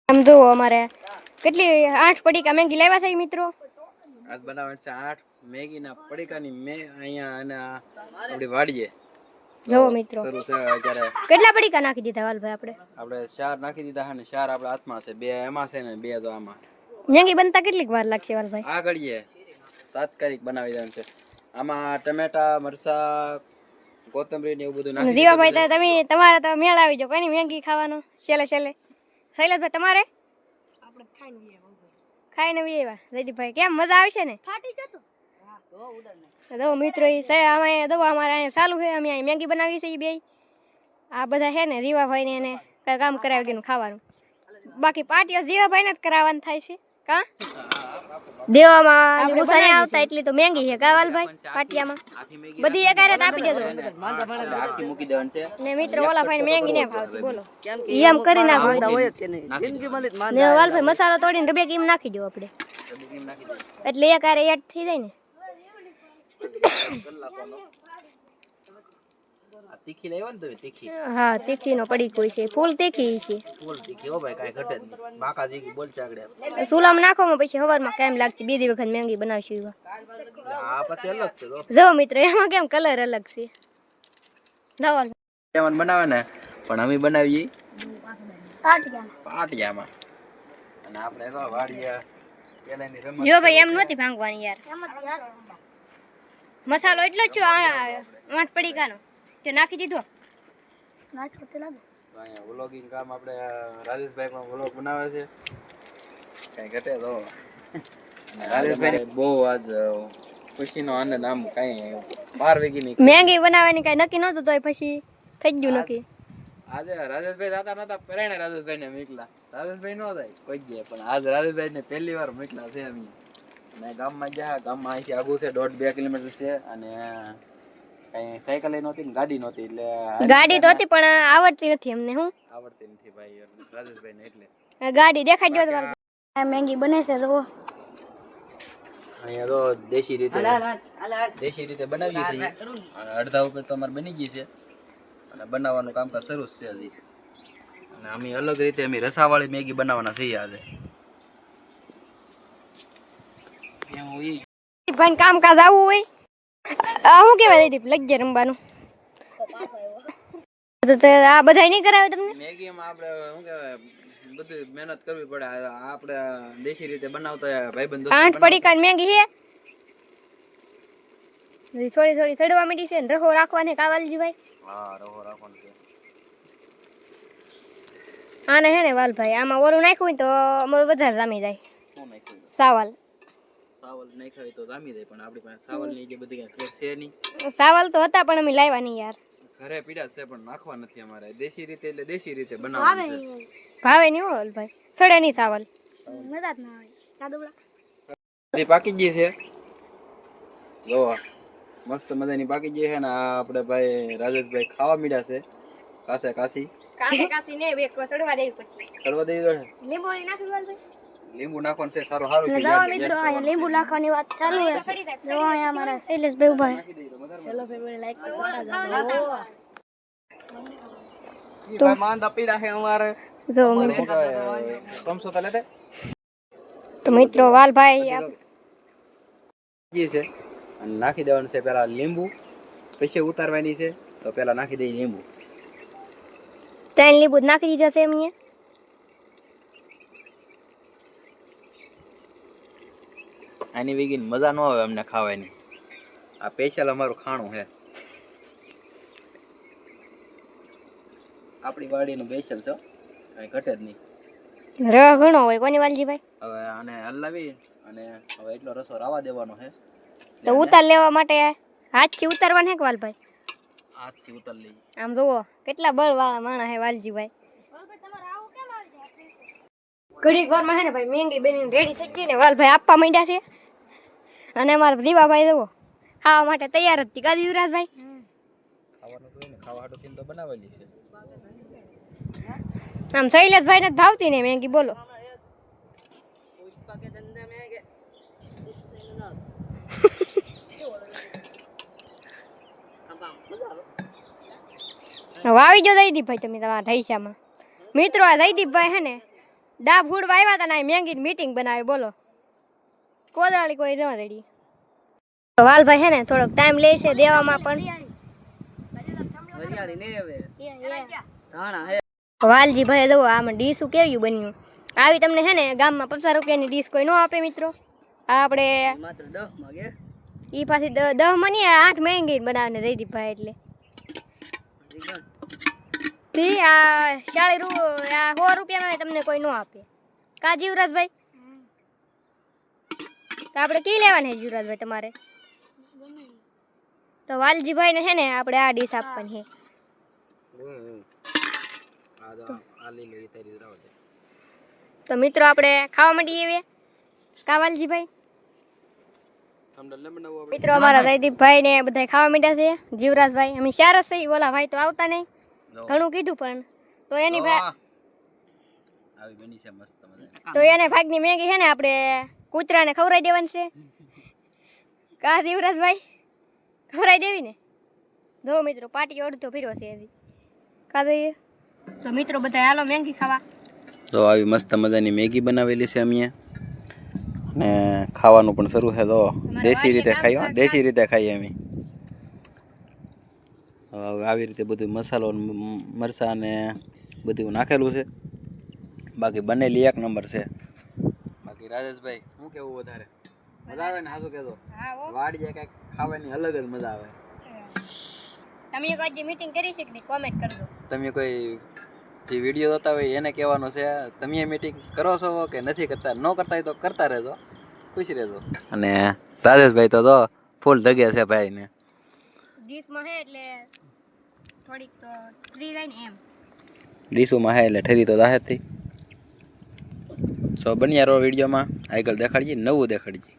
આમ જો અમારે કેટલી 8 પડીકા મેગી લાવ્યા છે મિત્રો. આજ બનાવવાનું છે 8 મેગીના પડીકાની અહીંયા અને આપણી વાડીએ જો મિત્રો શરૂ છે અત્યારે. કેટલા પડીકા નાખી દીધા વાલભાઈ આપણે 4 નાખી દીધા અને 4 આપણા હાથમાં છે, 2 એમાં છે ને 2 તો આમાં. મેગી બનતા કેટલીક વાર લાગશે વાલભાઈ? આ ઘડીએ તાત્કાલિક બનાવી દેવાનું છે. આમાં ટમેટા, મરચા, કોથમરી ને એવું બધું નાખી. જીવાભાઈ તમે તમારે તો મેળ આવી જો કોની મેગી ખાવાનો છેલ્લે શૈલેષભાઈ તમારે આપણે ખાઈને વીએવા જયદીપભાઈ કેમ મજા આવશે ને? ફાટી જતો દો મિત્રો અમે દો અમારે અહીંયા ચાલુ છે, અમે અહીં મેગી બનાવી છે. બે આ બધા છે ને જીવાભાઈ ને એને કઈ કામ કરાવી ગયું ખાવાનું, બાકી પાર્ટીઓ જીવાભાઈ ને જ કરાવવાનું થાય છે. કા દેવામાં મુસાને આવતા એટલી તો મેંગી છે કા વાલભાઈ? પાટિયામાં બધી એકારે આપી દેજો આખી મૂકી દેવાનું છે ને મિત્રો. ઓલા ભાઈ મેંગી ને ભાવતી બોલો એમ કરી નાખો ને વાલભાઈ. મસાલો તોડીને ડબે કેમ નાખી દો આપણે એટલે એકારે એડ થઈ જાય ને. તીખી લેવા ને તમે તીખી. હા તીખી નો પડી કોઈ છે, ફૂલ તીખી છે. ફૂલ તીખી હો ભાઈ, કાઈ ઘટે નહીં. બાકા જીકી બોલ ચાકડે સુલામ નાખો પછી હવારમાં કેમ લાગશે? બીજી વખત મેંગી બનાવશું. આ પછી અલગ છે જો મિત્રો એમાં કેમ કલર અલગ છે. ધવલ એમાં બનાવે ને પણ અમે બનાવીએ પાટિયામાં. અને આપણે તો વાડીએ પેલાની રમત. જો ભાઈ એમ નહોતી ભાંગવાની યાર. મસાલો એટલો જ 8 પડીકાનો તે નાખી દીધો. નાખો તે લાગે. અહીંયા વ્લોગિંગ કામ આપણે રાજેશભાઈ પણ વ્લોગ બનાવે છે, કઈ ઘટે તો. રાજેશભાઈ બહુ આજ ખુશીનો આનંદ આમ કઈ 12 વાગીની મેગી બનાવવાની કઈ નક્કી નહોતું તોય પછી થઈ ગયું નક્કી. આજે રાજેશભાઈ જાતા નતા પરાણે રાજેશભાઈ ને મોકલા. રાજેશભાઈ નો થાય કોઈ દે પણ આજ રાજેશભાઈ ને પહેલી વાર મોકલા છે અમે. અને ગામમાં ગયા, ગામમાં અહીંથી આગું છે 1.5-2 કિલોમીટર છે. અને કઈ સાયકલ નહોતી ને ગાડી નહોતી એટલે ગાડી તો હતી પણ આવડતી નથી અમને. હું આવડતી નથી ભાઈ રાજેશભાઈ ને એટલે ગાડી દેખાડી દો. આ મેગી બને છે જો અહીંયા તો દેશી રીતે બનાવીએ છીએ. અડધા ઉપર તો અમારે બની ગઈ છે અને બનાવવાનું કામકાજ શરૂ છે હજી. અને અમે અલગ રીતે અમે રસાવાળી મેગી બનાવવાના છીએ આજે. પણ કામકાજ આવું હોય આ શું કહેવાય દીપ લગ્ન રમવાનું તો આ બધા નહીં કરાવે તમને? મેગીમાં આપણે શું કહેવાય બધું મહેનત કરવી પડે. આપણે દેશી રીતે બનાવતા ભાઈબંધો 8 પડીકા મેગી છે. થોડી સડવા માંડી છે ને રખો રાખવાને કાવાલજી ભાઈ. હા રખો રાખવાનો છે. આને હે ને વાલભાઈ આમાં ઓલું નાખ્યું હોય તો વધારે જામી જાય. શું નાખ્યું? સાવલ નાખ્યા હોય તો જામી જાય પણ આપણી પાસે સાવલ ની જે બધી કઈ છે નહીં. સાવલ તો હતા પણ અમે લાવ્યા નહીં યાર. ઘરે પીડા છે પણ નાખવા નથી અમારે. દેશી રીતે એટલે દેશી રીતે બનાવવાનું છે. ભાવે નહીં હો ભાઈ, સડે નહીં સાવલ. મજા જ ના આવે. બધી પાકી ગઈ છે જો મસ્ત મજાની પાકી ગઈ છે. ને આપણે ભાઈ રાજેશભાઈ ખાવા મીડ્યા છે. કાસી ને એક સડવા દેવી પડશે. સડવા દેવી પડશે. લીંબુ નાખી વાલભાઈ. લીંબુ નાખવાનું છે સારું મિત્રો અહીંયા લીંબુ નાખવાની વાત ચાલુ છે. જો અહીંયા અમારા શૈલેષભાઈ ઉભા છે. હેલો ફેમિલી લાઈક કરતા તો માંદા પીડા છે અમારે. જો મિત્રો સમસો તો લેતે તો મિત્રો વાલભાઈ જે છે અને નાખી દેવાનું છે પેલા લીંબુ, પછી ઉતારવાની છે. તો પેલા નાખી દઈએ લીંબુ. 3 લીંબુ નાખી દીધા છે એમ. આની વેગી મજા ન આવે અમને ખાવાની. આ સ્પેશિયલ અમારું ખાણું છે, આપણી વાડીનું સ્પેશિયલ છે, કઈ ઘટે જ નહીં. રવા ઘણો હોય કોની વાલજીભાઈ. હવે આને હલાવી અને હવે એટલો રસો રાવા દેવાનો છે. તો ઉતાર લેવા માટે હાથથી ઉતારવાના હે કે વાલભાઈ? હાથથી ઉતાર લઈએ. આમ જુઓ કેટલા બળવાળા માણસ હે વાલજીભાઈ. ઘડીક વારમાં હે ને ભાઈ મેંગી બનીને રેડી થઈ ગઈ ને વાલભાઈ આપવા માંડ્યા છે. અને અમારા દીવાભાઈ જુઓ ખાવા માટે તૈયાર જ હતી. કા યુવરાજભાઈ? ખાવાનું તો ને ખાવા હાટુ તો બનાવેલી છે. આમ શૈલેષભાઈ ને ભાવતી ને મેંગી બોલો. વાવી જો જયદીપભાઈ તમે તમારા ધૈસામાં. મિત્રો આ જયદીપભાઈ હે ને ડાબ હુડવા આવ્યા હતા ને મેંગી મીટિંગ બનાવી બોલો કોદાળી કોઈ ન રેડી વાલભાઈ છે ને થોડોક ટાઈમ લે છે દેવામાં પણ વાલજી ભાઈ દો આમાં ડીશું કેવું બન્યું આવી તમને છે ને ગામમાં 50 રૂપિયાની ડીશ કોઈ ન આપે મિત્રો આ આપણે ઈ પાછી 10 માં નહીં 8 મહેંગી બનાવીને જયદીપભાઈ એટલે આ 100 રૂપિયાનો તમને કોઈ ન આપે કા જીવરાજભાઈ તો આપણે કી લેવાની છે જીવરાજભાઈ તમારે તો વાલજીભાઈ ને છે ને આપણે આ ડીશ આપવાની છે તો મિત્રો આપણે ખાવા માંડીએ કા વાલજીભાઈ મિત્રો અમારા જયદીપભાઈ ને બધા ખાવા માંડ્યા છે જીવરાજભાઈ અમે ચાર જ છે ઓલા ભાઈ તો આવતા નહીં ઘણું કીધું પણ તો એની તો એને ભાગની મેગી છે ને આપણે કૂતરાને ખવડાવી દેવાની છે કા જીવરાજભાઈ ખવડાવી દેવી ને જો મિત્રો પાટી અડધો ફીરો છે હજી કા દઈએ તો મિત્રો બધા હાલો મેગી ખાવા તો આવી મસ્ત મજાની મેગી બનાવેલી છે અમે ને ખાવાનું પણ શરૂ છે તો દેશી રીતે ખાઈએ અમે આવી રીતે બધું મસાલો મરચાં ને બધું નાખેલું છે બાકી બનેલી એક નંબર છે બાકી રાજેશભાઈ શું કેવું વધારે મજા આવે ને હાજુ કહેતો વાડ જાય કંઈક ખાવાની અલગ જ મજા આવે તમે કોઈ મીટિંગ કરી છે કે કોમેન્ટ કરજો તમે કોઈ જે વિડીયો જોતા હોય એને કહેવાનું છે તમે મીટિંગ કરો છો કે નથી કરતા ન કરતા હોય તો કરતા રહેજો ખુશ રહેજો અને રાજેશભાઈ તો જો ફૂલ જગ્યા છે ભાઈને ડીશમાં હે એટલે થોડીક તો ફ્રી રહે ને એમ ડીશોમાં હે એટલે ઠરી તો જાહેર થઈ સો બન્યા રહો વિડીયોમાં આગળ દેખાડીએ નવું દેખાડીએ